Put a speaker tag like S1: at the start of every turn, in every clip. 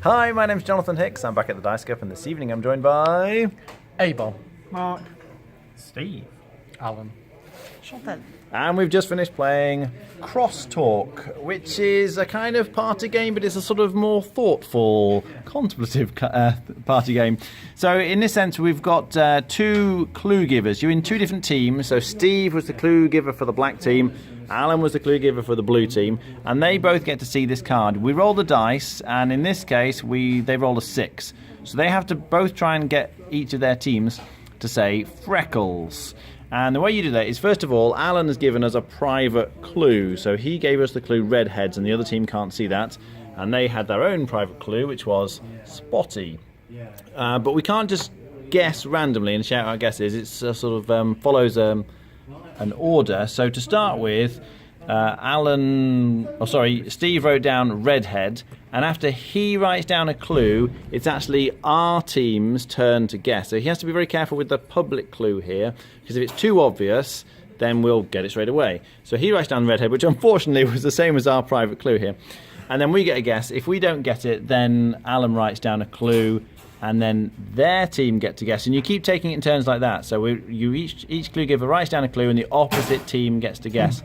S1: Hi, my name's Jonathan Hicks. I'm back at the Dice Cup, and this evening I'm joined by...
S2: Abel.
S3: Mark.
S1: Steve.
S2: Alan.
S1: And we've just finished playing CrossTalk, which is a kind of party game, but it's a sort of more thoughtful, contemplative party game. So in this sense, we've got two clue givers. You're in two different teams. So Steve was the clue giver for the black team. Alan was the clue giver for the blue team. And they both get to see this card. We roll the dice, and in this case, they roll a 6. So they have to both try and get each of their teams to say Freckles. And the way you do that is, first of all, Alan has given us a private clue. So he gave us the clue redheads, and the other team can't see that. And they had their own private clue, which was Spotty. But we can't just guess randomly and shout out guesses. It's sort of follows an order. So to start with, Steve wrote down redhead. And after he writes down a clue, it's actually our team's turn to guess. So he has to be very careful with the public clue here, because if it's too obvious, then we'll get it straight away. So he writes down redhead, which unfortunately was the same as our private clue here. And then we get a guess. If we don't get it, then Alan writes down a clue, and then their team get to guess. And you keep taking it in turns like that. So each clue giver writes down a clue, and the opposite team gets to guess.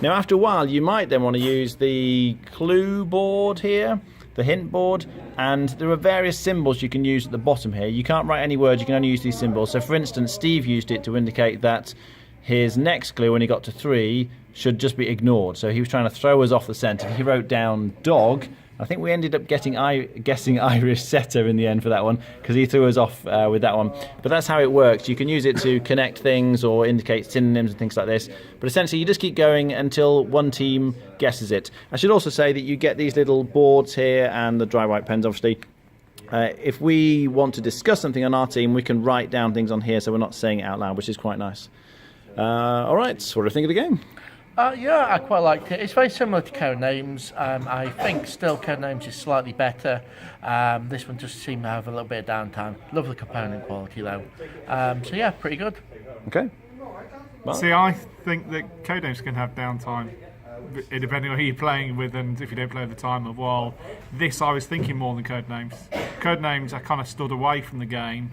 S1: Now, after a while, you might then want to use the clue board here, the hint board, and there are various symbols you can use at the bottom here. You can't write any words, you can only use these symbols. So, for instance, Steve used it to indicate that his next clue, when he got to 3, should just be ignored. So he was trying to throw us off the scent. He wrote down dog. I think we ended up guessing Irish setter in the end for that one, because he threw us off with that one. But that's how it works. You can use it to connect things or indicate synonyms and things like this. But essentially, you just keep going until one team guesses it. I should also say that you get these little boards here and the dry white pens, obviously. If we want to discuss something on our team, we can write down things on here so we're not saying it out loud, which is quite nice. All right, so what do you think of the game?
S2: Yeah, I quite liked it. It's very similar to Codenames. I think still Codenames is slightly better. This one just seemed to have a little bit of downtime. Lovely component quality though. So yeah, pretty good.
S1: Okay. Mark?
S3: See, I think that Codenames can have downtime, depending on who you're playing with and if you don't play at the time of. Well, this I was thinking more than Codenames. Codenames, I kind of stood away from the game.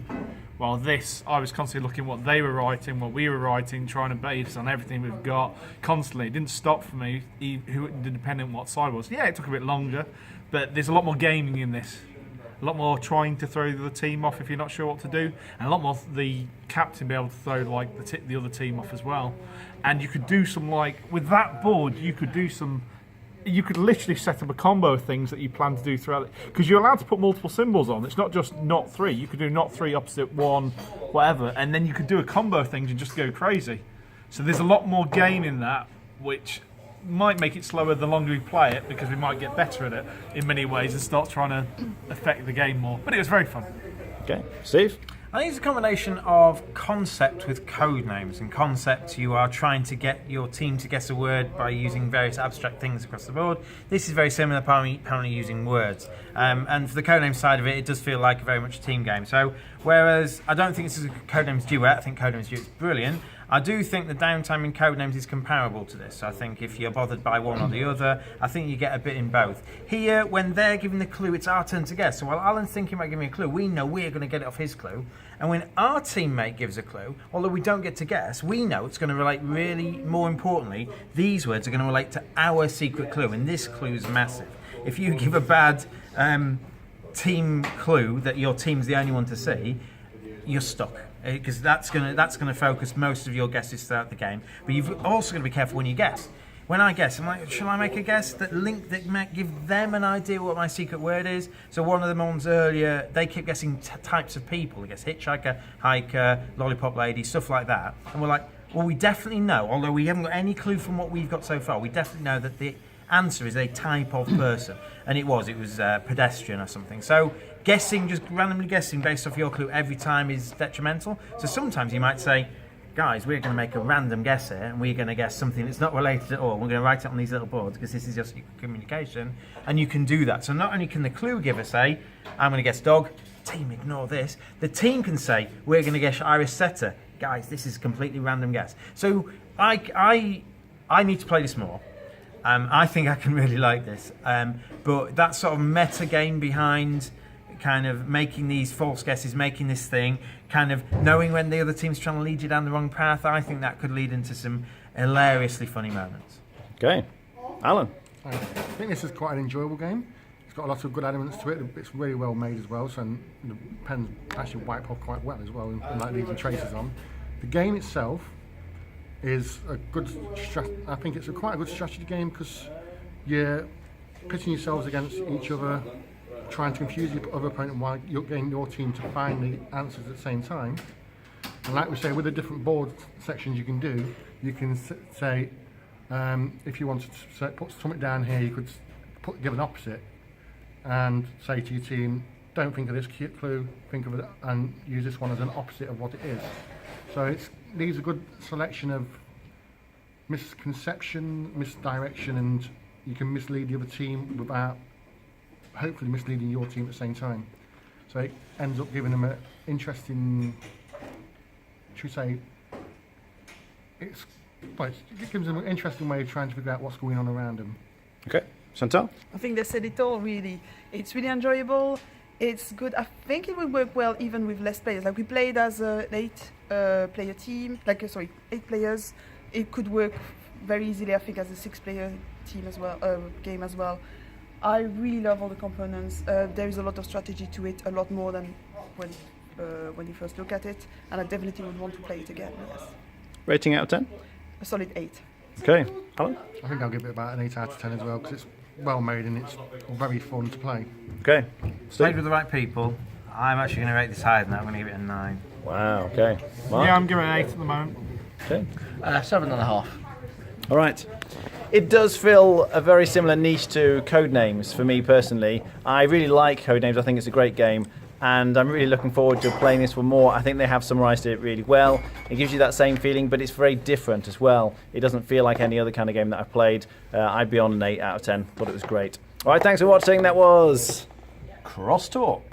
S3: While this, I was constantly looking what they were writing, what we were writing, trying to base on everything we've got constantly. It didn't stop for me, depending on what side it was. Yeah, it took a bit longer, but there's a lot more gaming in this. A lot more trying to throw the team off if you're not sure what to do, and a lot more the captain be able to throw like the other team off as well. And you could do some with that board, you could literally set up a combo of things that you plan to do throughout it. Because you're allowed to put multiple symbols on. It's not just not 3. You could do not 3 opposite 1, whatever. And then you could do a combo of things and just go crazy. So there's a lot more game in that, which might make it slower the longer we play it, because we might get better at it in many ways and start trying to affect the game more. But it was very fun.
S1: Okay. Steve?
S4: I think it's a combination of concept with code names. In concept, you are trying to get your team to guess a word by using various abstract things across the board. This is very similar, apparently using words. And for the codename side of it, it does feel like very much a team game. So, whereas I don't think this is a codenames duet, I think codenames duet is brilliant. I do think the downtime in Codenames is comparable to this. I think if you're bothered by one or the other, I think you get a bit in both. Here, when they're giving the clue, it's our turn to guess. So while Alan's thinking about giving a clue, we know we're going to get it off his clue. And when our teammate gives a clue, although we don't get to guess, we know it's going to relate really, more importantly, these words are going to relate to our secret clue. And this clue is massive. If you give a bad team clue that your team's the only one to see, you're stuck. Because that's gonna focus most of your guesses throughout the game. But you've also got to be careful when you guess. When I guess, I'm like, shall I make a guess that might give them an idea what my secret word is? So one of the ones earlier, they kept guessing types of people. I guess hitchhiker, hiker, lollipop lady, stuff like that. And we're like, well, we definitely know, although we haven't got any clue from what we've got so far, we definitely know that the answer is a type of person. And it was pedestrian or something. So guessing, just randomly guessing based off your clue every time is detrimental. So sometimes you might say, guys, we're going to make a random guess here, and we're going to guess something that's not related at all. We're going to write it on these little boards because this is just communication, and you can do that. So not only can the clue giver say, I'm going to guess dog, team, ignore this. The team can say, we're going to guess Irish setter. Guys, this is a completely random guess. So I need to play this more. I think I can really like this. But that sort of meta game behind kind of making these false guesses, making this thing, kind of knowing when the other team's trying to lead you down the wrong path, I think that could lead into some hilariously funny moments.
S1: Okay. Alan?
S5: I think this is quite an enjoyable game. It's got a lot of good elements to it. It's really well made as well, so the pens actually wipe off quite well as well, and like leaving traces on. The game itself is a good. I think it's quite a good strategy game because you're pitting yourselves against each other, trying to confuse your other opponent while you're getting your team to find the answers at the same time. And like we say, with the different board sections you can do, you can say if you wanted to put something down here, you could give an opposite and say to your team, don't think of this clue, think of it, and use this one as an opposite of what it is. So it leaves a good selection of misconception, misdirection, and you can mislead the other team without hopefully misleading your team at the same time. So it ends up giving them an interesting, should we say, it gives them an interesting way of trying to figure out what's going on around them.
S1: Okay. Chantal?
S6: I think they said it all, really. It's really enjoyable. It's good. I think it will work well even with less players. Like we played as an 8-player team, 8 players. It could work very easily, I think, as a 6-player team as well, game as well. I really love all the components. There is a lot of strategy to it, a lot more than when you first look at it. And I definitely would want to play it again, yes.
S1: Rating out of 10?
S6: A solid 8.
S1: Okay. Alan?
S5: I think I'll give it about an 8 out of 10 as well because it's well made and it's very fun to play.
S1: Okay.
S4: Played with the right people. I'm actually going to rate this higher than that. I'm going to give it a 9.
S1: Wow, okay. Mark?
S3: Yeah, I'm giving it an 8 at the moment.
S1: Okay.
S2: 7.5.
S1: All right. It does fill a very similar niche to Codenames for me personally. I really like Codenames. I think it's a great game. And I'm really looking forward to playing this for more. I think they have summarised it really well. It gives you that same feeling, but it's very different as well. It doesn't feel like any other kind of game that I've played. I'd be on an 8 out of 10. Thought it was great. All right, thanks for watching. That was CrossTalk.